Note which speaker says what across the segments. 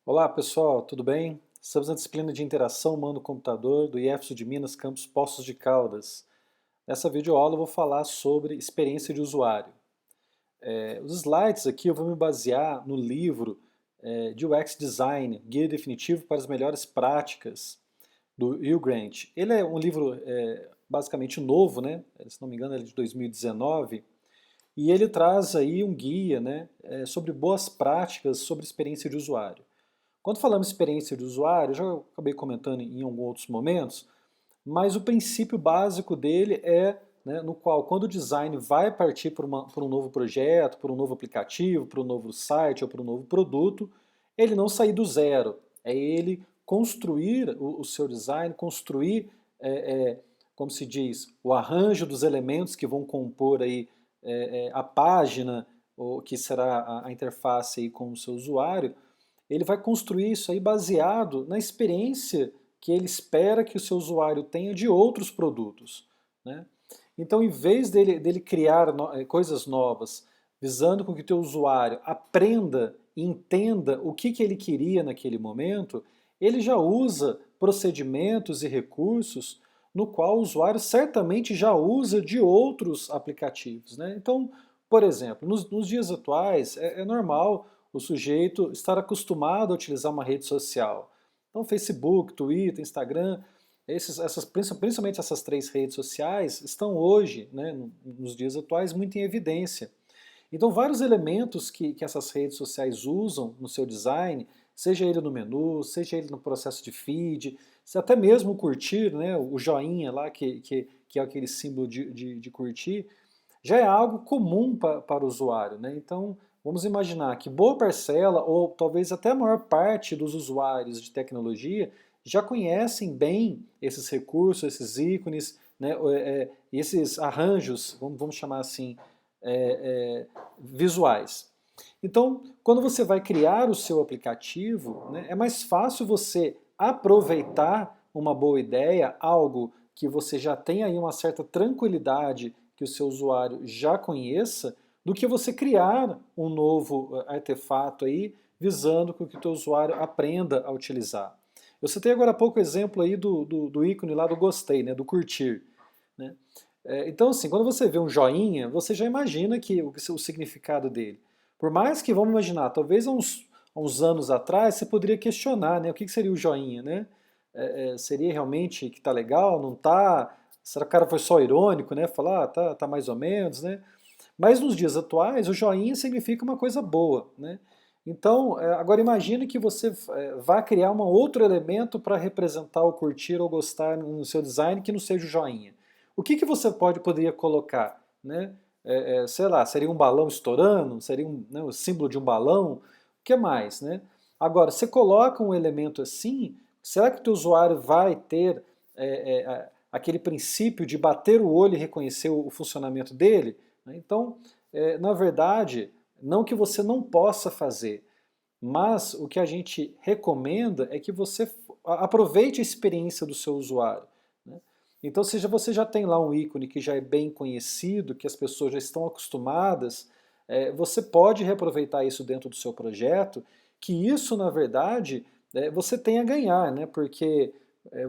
Speaker 1: Olá pessoal, tudo bem? Estamos na disciplina de Interação Humano-Computador do IEFSU de Minas, campus Poços de Caldas. Nessa videoaula eu vou falar sobre experiência de usuário. Os slides aqui eu vou me basear no livro de UX Design, Guia Definitivo para as Melhores Práticas, do Hugh Grant. Ele é um livro basicamente novo, né? Se não me engano ele é de 2019, e ele traz aí um guia, né, sobre boas práticas sobre experiência de usuário. Quando falamos experiência de usuário, já acabei comentando em alguns outros momentos, mas o princípio básico dele é, né, no qual quando o design vai partir por um novo projeto, por um novo aplicativo, por um novo site ou por um novo produto, ele não sair do zero, é ele construir o seu design, construir, como se diz, o arranjo dos elementos que vão compor aí, a página, ou que será a interface aí com o seu usuário. Ele vai construir isso aí baseado na experiência que ele espera que o seu usuário tenha de outros produtos, né? Então, em vez dele criar coisas novas, visando com que o teu usuário aprenda e entenda o que ele queria naquele momento, ele já usa procedimentos e recursos no qual o usuário certamente já usa de outros aplicativos, né? Então, por exemplo, nos dias atuais é normal o sujeito estar acostumado a utilizar uma rede social. Então, Facebook, Twitter, Instagram, principalmente essas três redes sociais, estão hoje, né, nos dias atuais, muito em evidência. Então, vários elementos que essas redes sociais usam no seu design, seja ele no menu, seja ele no processo de feed, se até mesmo o curtir, né, o joinha lá, que é aquele símbolo de curtir, já é algo comum para o usuário, né? Então, vamos imaginar que boa parcela, ou talvez até a maior parte dos usuários de tecnologia, já conhecem bem esses recursos, esses ícones, né, esses arranjos, vamos chamar assim, visuais. Então, quando você vai criar o seu aplicativo, né, é mais fácil você aproveitar uma boa ideia, algo que você já tem aí uma certa tranquilidade que o seu usuário já conheça, do que você criar um novo artefato aí, visando que o teu usuário aprenda a utilizar. Eu citei agora há pouco o exemplo aí do ícone lá do gostei, né, do curtir, né? Então, assim, quando você vê um joinha, você já imagina que o significado dele. Por mais que, vamos imaginar, talvez há uns anos atrás, você poderia questionar, né, o que seria o joinha, né? Seria realmente que tá legal, não tá? Será que o cara foi só irônico, né? Falar, tá mais ou menos, né? Mas nos dias atuais, o joinha significa uma coisa boa, né? Então, agora imagine que você vá criar um outro elemento para representar o curtir ou gostar no seu design que não seja o joinha. O que você poderia colocar, né? Sei lá, seria um balão estourando? Seria né, o símbolo de um balão? O que mais, né? Agora, você coloca um elemento assim, será que o teu usuário vai ter aquele princípio de bater o olho e reconhecer o funcionamento dele? Então, na verdade, não que você não possa fazer, mas o que a gente recomenda é que você aproveite a experiência do seu usuário, né? Então, se você já tem lá um ícone que já é bem conhecido, que as pessoas já estão acostumadas, você pode reaproveitar isso dentro do seu projeto, que isso, na verdade, você tem a ganhar, né? Porque,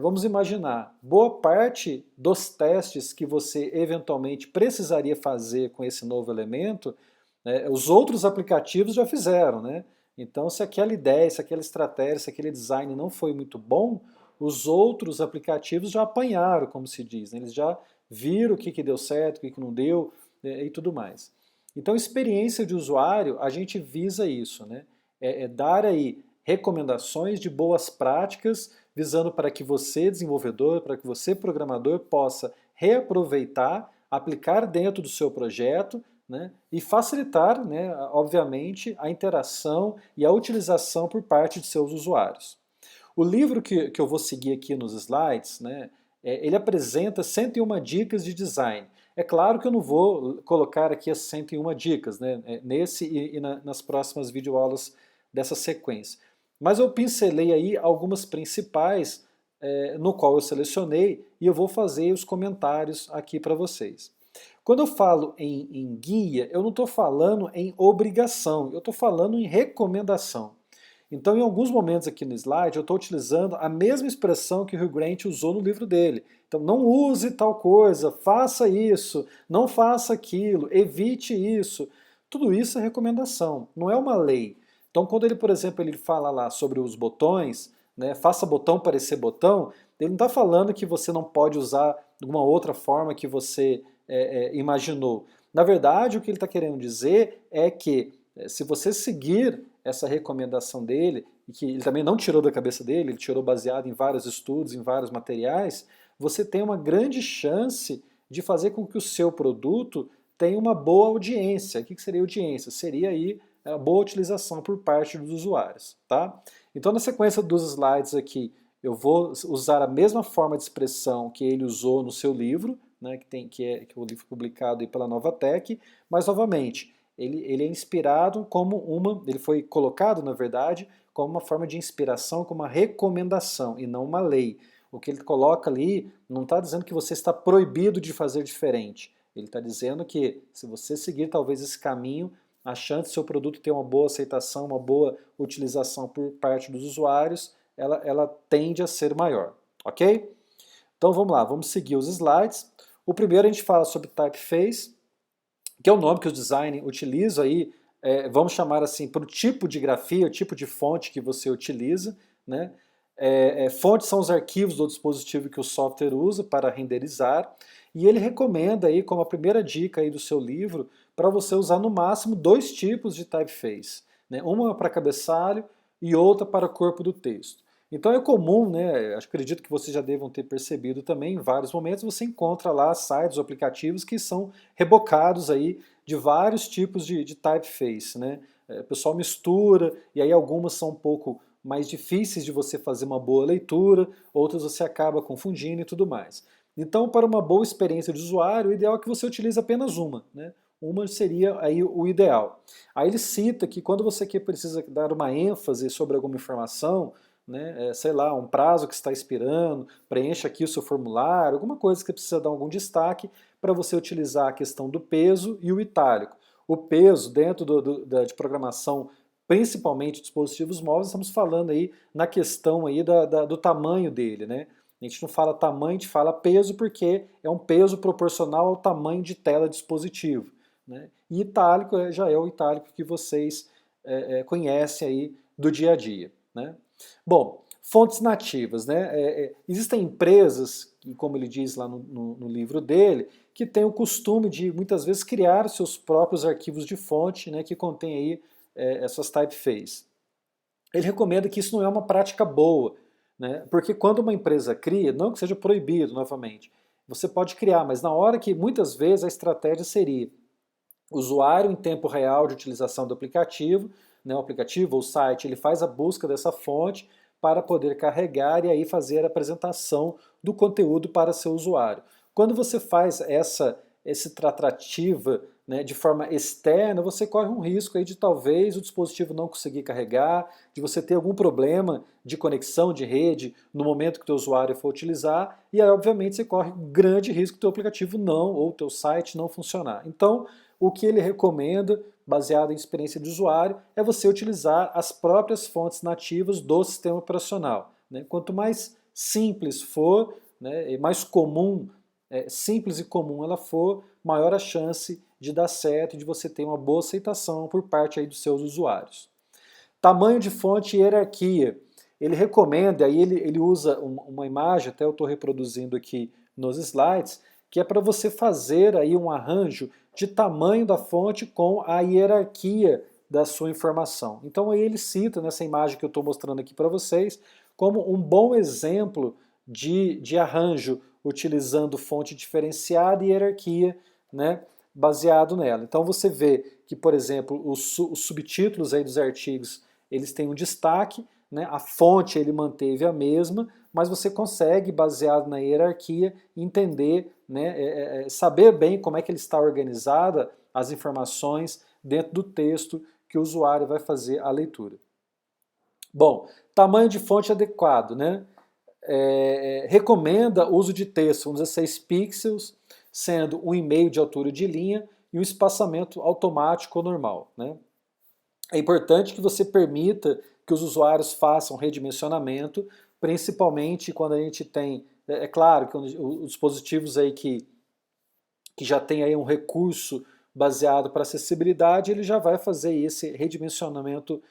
Speaker 1: vamos imaginar, boa parte dos testes que você eventualmente precisaria fazer com esse novo elemento, os outros aplicativos já fizeram, né? Então, se aquela ideia, se aquela estratégia, se aquele design não foi muito bom, os outros aplicativos já apanharam, como se diz, né? Eles já viram o que deu certo, o que não deu, e tudo mais. Então, experiência de usuário, a gente visa isso, né? Dar aí recomendações de boas práticas, visando para que você, desenvolvedor, para que você, programador, possa reaproveitar, aplicar dentro do seu projeto, né, e facilitar, né, obviamente, a interação e a utilização por parte de seus usuários. O livro que eu vou seguir aqui nos slides, né, ele apresenta 101 dicas de design. É claro que eu não vou colocar aqui as 101 dicas, né, nesse nas próximas videoaulas dessa sequência. Mas eu pincelei aí algumas principais, no qual eu selecionei, e eu vou fazer os comentários aqui para vocês. Quando eu falo em guia, eu não estou falando em obrigação, eu estou falando em recomendação. Então, em alguns momentos aqui no slide, eu estou utilizando a mesma expressão que o Hugh Grant usou no livro dele. Então, não use tal coisa, faça isso, não faça aquilo, evite isso. Tudo isso é recomendação, não é uma lei. Então, quando ele, por exemplo, ele fala lá sobre os botões, né, faça botão parecer botão, ele não está falando que você não pode usar de uma outra forma que você imaginou. Na verdade, o que ele está querendo dizer é que se você seguir essa recomendação dele, e que ele também não tirou da cabeça dele, ele tirou baseado em vários estudos, em vários materiais, você tem uma grande chance de fazer com que o seu produto tenha uma boa audiência. O que seria audiência? Seria aí a boa utilização por parte dos usuários, tá? Então, na sequência dos slides aqui, eu vou usar a mesma forma de expressão que ele usou no seu livro, né, que é o livro publicado aí pela Novatec, mas novamente, ele é inspirado como ele foi colocado, na verdade, como uma forma de inspiração, como uma recomendação e não uma lei. O que ele coloca ali não está dizendo que você está proibido de fazer diferente. Ele está dizendo que se você seguir talvez esse caminho, a chance do seu produto ter uma boa aceitação, uma boa utilização por parte dos usuários, ela tende a ser maior, ok? Então vamos lá, vamos seguir os slides. O primeiro a gente fala sobre typeface, que é o nome que os designers utilizam aí, vamos chamar assim, para o tipo de grafia, o tipo de fonte que você utiliza, né? Fontes são os arquivos do dispositivo que o software usa para renderizar, e ele recomenda aí, como a primeira dica aí do seu livro, para você usar no máximo 2 tipos de typeface, né? Uma para cabeçalho e outra para o corpo do texto. Então é comum, né, acredito que vocês já devam ter percebido também, em vários momentos você encontra lá sites ou aplicativos que são rebocados aí de vários tipos de typeface, né? O pessoal mistura, e aí algumas são um pouco mais difíceis de você fazer uma boa leitura, outras você acaba confundindo e tudo mais. Então, para uma boa experiência de usuário, o ideal é que você utilize apenas uma, né? Uma seria aí o ideal. Aí ele cita que quando você precisa dar uma ênfase sobre alguma informação, né, sei lá, um prazo que está expirando, preencha aqui o seu formulário, alguma coisa que precisa dar algum destaque para você utilizar a questão do peso e o itálico. O peso dentro de programação, principalmente dispositivos móveis, estamos falando aí na questão aí do tamanho dele, né? A gente não fala tamanho, a gente fala peso porque é um peso proporcional ao tamanho de tela do dispositivo, né? E itálico já é o itálico que vocês conhecem aí do dia a dia, né? Bom, fontes nativas, né? Existem empresas, como ele diz lá no livro dele, que têm o costume de muitas vezes criar seus próprios arquivos de fonte, né, que contém aí essas typeface. Ele recomenda que isso não é uma prática boa, né? Porque quando uma empresa cria, não que seja proibido novamente, você pode criar, mas na hora que muitas vezes a estratégia seria usuário em tempo real de utilização do aplicativo, né, o aplicativo ou o site, ele faz a busca dessa fonte para poder carregar e aí fazer a apresentação do conteúdo para seu usuário. Quando você faz essa tratativa, né, de forma externa, você corre um risco aí de talvez o dispositivo não conseguir carregar, de você ter algum problema de conexão de rede no momento que o teu usuário for utilizar, e aí obviamente você corre um grande risco que o teu aplicativo não, ou o teu site não funcionar. Então, o que ele recomenda, baseado em experiência de usuário, é você utilizar as próprias fontes nativas do sistema operacional, né? Quanto mais simples for, né, e mais comum, simples e comum ela for, maior a chance de dar certo e de você ter uma boa aceitação por parte aí dos seus usuários. Tamanho de fonte e hierarquia. Ele recomenda, aí ele usa uma imagem, até eu estou reproduzindo aqui nos slides, que é para você fazer aí um arranjo de tamanho da fonte com a hierarquia da sua informação. Então aí ele cita nessa imagem que eu estou mostrando aqui para vocês como um bom exemplo de arranjo utilizando fonte diferenciada e hierarquia, né, baseado nela. Então você vê que, por exemplo, os subtítulos aí dos artigos, eles têm um destaque, né, a fonte ele manteve a mesma, mas você consegue, baseado na hierarquia, entender, né, saber bem como é que ele está organizada as informações dentro do texto que o usuário vai fazer a leitura. Bom, tamanho de fonte adequado, né? Recomenda o uso de texto com 16 pixels, sendo 1,5 de altura de linha e um espaçamento automático ou normal, né? É importante que você permita que os usuários façam redimensionamento, principalmente quando a gente tem, é claro que os dispositivos aí que já tem aí um recurso baseado para acessibilidade, ele já vai fazer esse redimensionamento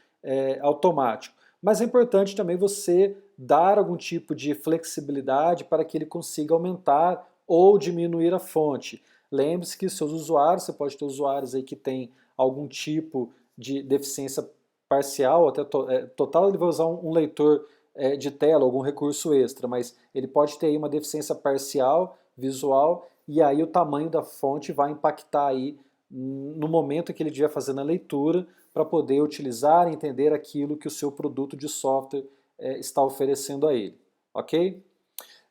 Speaker 1: automático. Mas é importante também você dar algum tipo de flexibilidade para que ele consiga aumentar ou diminuir a fonte. Lembre-se que seus usuários, você pode ter usuários aí que têm algum tipo de deficiência parcial, até total, ele vai usar um leitor de tela, algum recurso extra, mas ele pode ter aí uma deficiência parcial, visual, e aí o tamanho da fonte vai impactar aí no momento que ele estiver fazendo a leitura para poder utilizar e entender aquilo que o seu produto de software está oferecendo a ele, ok?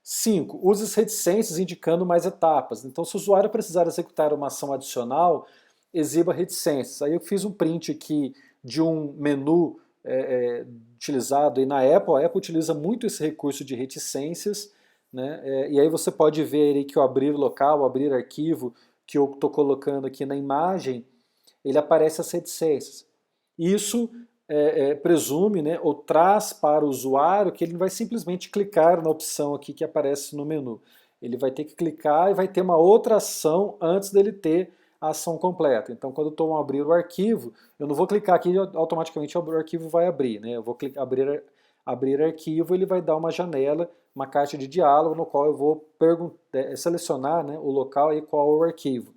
Speaker 1: 5. Use as reticências indicando mais etapas. Então, se o usuário precisar executar uma ação adicional, exiba reticências. Aí eu fiz um print aqui de um menu utilizado aí na Apple. A Apple utiliza muito esse recurso de reticências, né? E aí você pode ver aí que o abrir local, o abrir arquivo, que eu estou colocando aqui na imagem, ele aparece as reticências. Isso presume, né, ou traz para o usuário que ele vai simplesmente clicar na opção aqui que aparece no menu. Ele vai ter que clicar e vai ter uma outra ação antes dele ter a ação completa. Então, quando eu estou a abrir o arquivo, eu não vou clicar aqui e automaticamente o arquivo vai abrir, né? Eu vou clicar abrir arquivo, ele vai dar uma janela, uma caixa de diálogo no qual eu vou selecionar, né, o local e qual é o arquivo.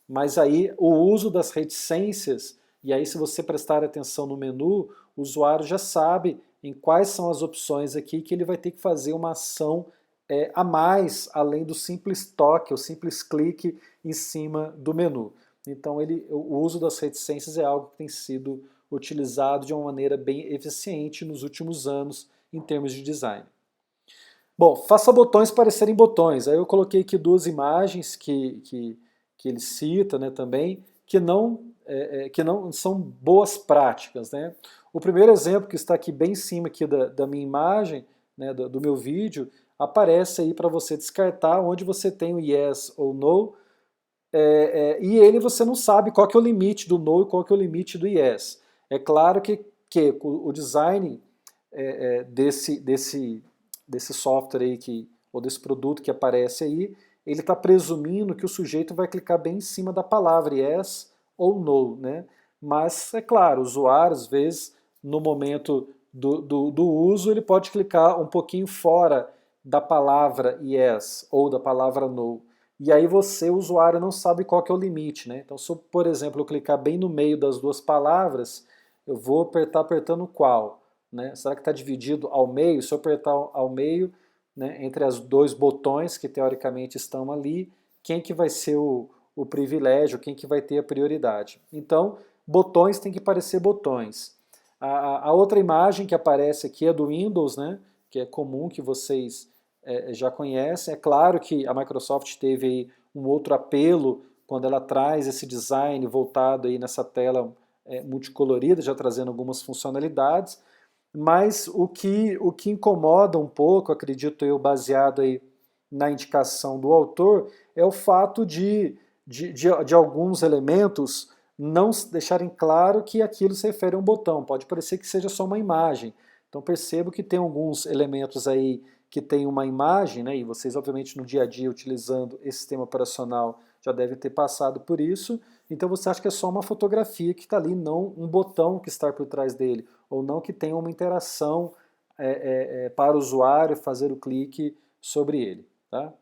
Speaker 1: Mas aí o uso das reticências, e aí se você prestar atenção no menu, o usuário já sabe em quais são as opções aqui que ele vai ter que fazer uma ação a mais, além do simples toque, o simples clique em cima do menu. Então o uso das reticências é algo que tem sido utilizado de uma maneira bem eficiente nos últimos anos em termos de design. Bom, faça botões parecerem botões. Aí eu coloquei aqui duas imagens que ele cita, né, também, que não são boas práticas, né? O primeiro exemplo, que está aqui bem em cima aqui da minha imagem, né, do meu vídeo, aparece aí para você descartar onde você tem o yes ou no, e ele você não sabe qual que é o limite do no e qual que é o limite do yes. É claro que o design desse software aí, ou desse produto que aparece aí, ele está presumindo que o sujeito vai clicar bem em cima da palavra yes ou no, né? Mas, é claro, o usuário, às vezes, no momento do uso, ele pode clicar um pouquinho fora da palavra yes ou da palavra no. E aí você, o usuário, não sabe qual que é o limite, né? Então, se eu, por exemplo, eu clicar bem no meio das duas palavras, eu vou apertando qual? Né? Será que está dividido ao meio? Se eu apertar ao meio, né, entre os dois botões que teoricamente estão ali, quem que vai ser o privilégio, quem que vai ter a prioridade? Então, botões tem que parecer botões. A outra imagem que aparece aqui é do Windows, né, que é comum, que vocês já conhecem. É claro que a Microsoft teve aí um outro apelo quando ela traz esse design voltado aí nessa tela multicolorida, já trazendo algumas funcionalidades, mas o que incomoda um pouco, acredito eu, baseado aí na indicação do autor, é o fato de alguns elementos não deixarem claro que aquilo se refere a um botão. Pode parecer que seja só uma imagem. Então percebo que tem alguns elementos aí que tem uma imagem, né, e vocês obviamente no dia a dia utilizando esse sistema operacional já devem ter passado por isso, então você acha que é só uma fotografia que está ali, não um botão que está por trás dele, ou não que tenha uma interação para o usuário fazer o clique sobre ele. Tá?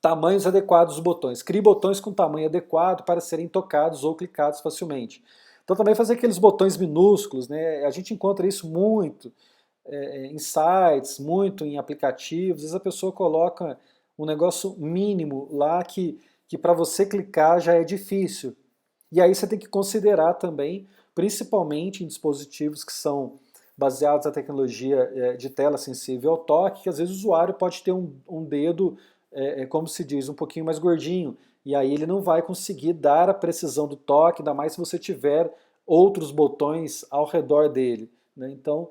Speaker 1: Tamanhos adequados dos botões. Crie botões com tamanho adequado para serem tocados ou clicados facilmente. Então também fazer aqueles botões minúsculos, né? A gente encontra isso muito em sites, muito em aplicativos. Às vezes a pessoa coloca um negócio mínimo lá que para você clicar já é difícil. E aí você tem que considerar também, principalmente em dispositivos que são baseados na tecnologia de tela sensível ao toque, que às vezes o usuário pode ter um dedo, como se diz, um pouquinho mais gordinho, e aí ele não vai conseguir dar a precisão do toque, ainda mais se você tiver outros botões ao redor dele, né? Então,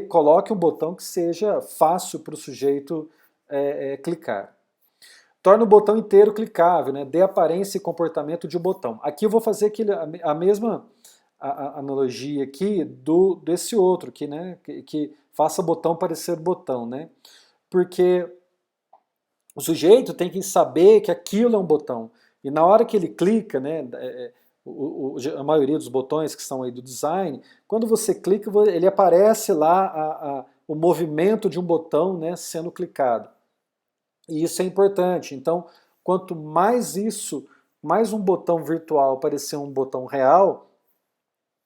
Speaker 1: coloque um botão que seja fácil para o sujeito clicar. Torna o botão inteiro clicável, né? Dê aparência e comportamento de um botão. Aqui eu vou fazer a analogia aqui desse outro, né, que faça botão parecer botão, né? Porque o sujeito tem que saber que aquilo é um botão. E na hora que ele clica, né, a maioria dos botões que são aí do design, quando você clica, ele aparece lá o movimento de um botão, né, sendo clicado. E isso é importante. Então, quanto mais mais um botão virtual parecer um botão real,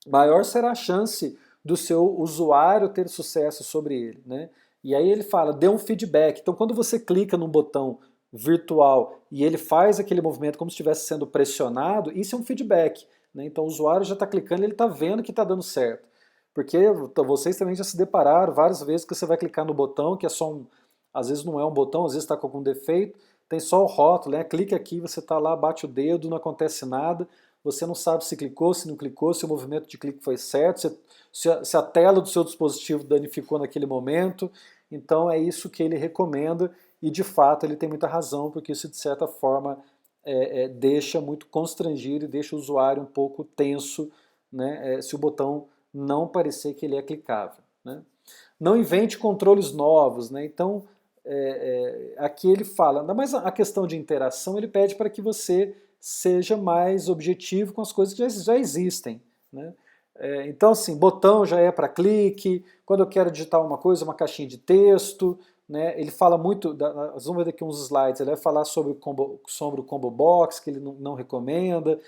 Speaker 1: maior será a chance do seu usuário ter sucesso sobre ele, né? E aí ele fala, dê um feedback. Então, quando você clica num botão virtual e ele faz aquele movimento como se estivesse sendo pressionado, isso é um feedback, né? Então, o usuário já está clicando e ele está vendo que está dando certo. Porque vocês também já se depararam várias vezes que você vai clicar no botão, que é só às vezes não é um botão, às vezes está com algum defeito, tem só o rótulo, né? Clica aqui, você está lá, bate o dedo, não acontece nada, você não sabe se clicou, se não clicou, se o movimento de clique foi certo, se a tela do seu dispositivo danificou naquele momento. Então é isso que ele recomenda e de fato ele tem muita razão, porque isso de certa forma deixa muito constrangido e deixa o usuário um pouco tenso, né, se o botão não parecer que ele é clicável, né? Não invente controles novos, né? Então aqui ele fala, ainda mais a questão de interação, ele pede para que você seja mais objetivo com as coisas que já existem, né? Então, assim, botão já é para clique, quando eu quero digitar uma coisa, uma caixinha de texto, né? Ele fala muito, nós vamos ver daqui uns slides, ele vai falar sobre o combo box, que ele não recomenda,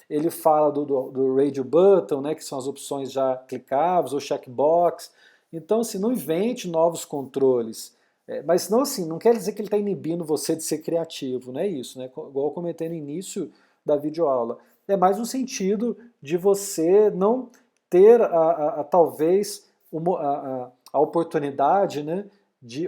Speaker 1: ele fala do radio button, né, que são as opções já clicáveis, ou checkbox. Então, assim, não invente novos controles. Mas não assim, não quer dizer que ele está inibindo você de ser criativo, não é isso, né? Igual eu comentei no início da videoaula. É mais no sentido de você não ter talvez a oportunidade, né,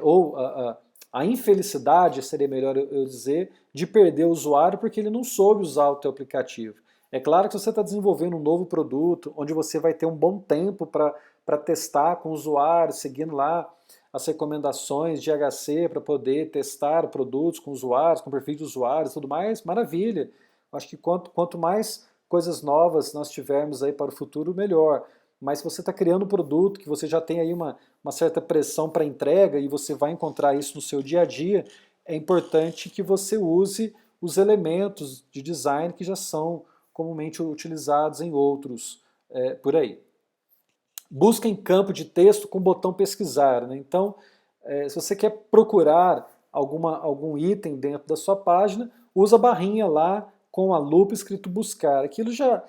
Speaker 1: ou a infelicidade, seria melhor eu dizer, de perder o usuário porque ele não soube usar o teu aplicativo. É claro que se você está desenvolvendo um novo produto, onde você vai ter um bom tempo para testar com o usuário, seguindo lá as recomendações de HC para poder testar produtos com usuários, com perfil de usuários e tudo mais, maravilha. Acho que quanto mais coisas novas nós tivermos aí para o futuro, melhor. Mas se você está criando um produto que você já tem aí uma certa pressão para entrega e você vai encontrar isso no seu dia a dia, é importante que você use os elementos de design que já são comumente utilizados em outros por aí. Busca em campo de texto com o botão pesquisar, né? Então, se você quer procurar algum item dentro da sua página, usa a barrinha lá com a lupa escrito buscar. Aquilo já,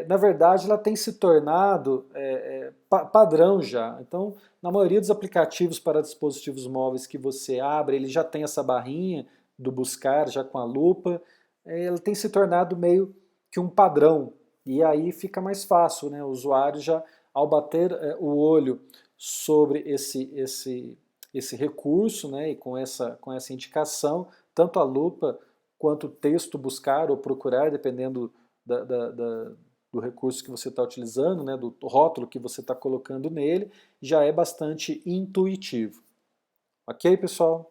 Speaker 1: na verdade, ela tem se tornado padrão já. Então, na maioria dos aplicativos para dispositivos móveis que você abre, ele já tem essa barrinha do buscar já com a lupa. Ela tem se tornado meio que um padrão. E aí fica mais fácil, né? O usuário já, ao bater o olho sobre esse recurso, né, e com essa indicação, tanto a lupa quanto o texto buscar ou procurar, dependendo do recurso que você está utilizando, né, do rótulo que você está colocando nele, já é bastante intuitivo. Ok, pessoal?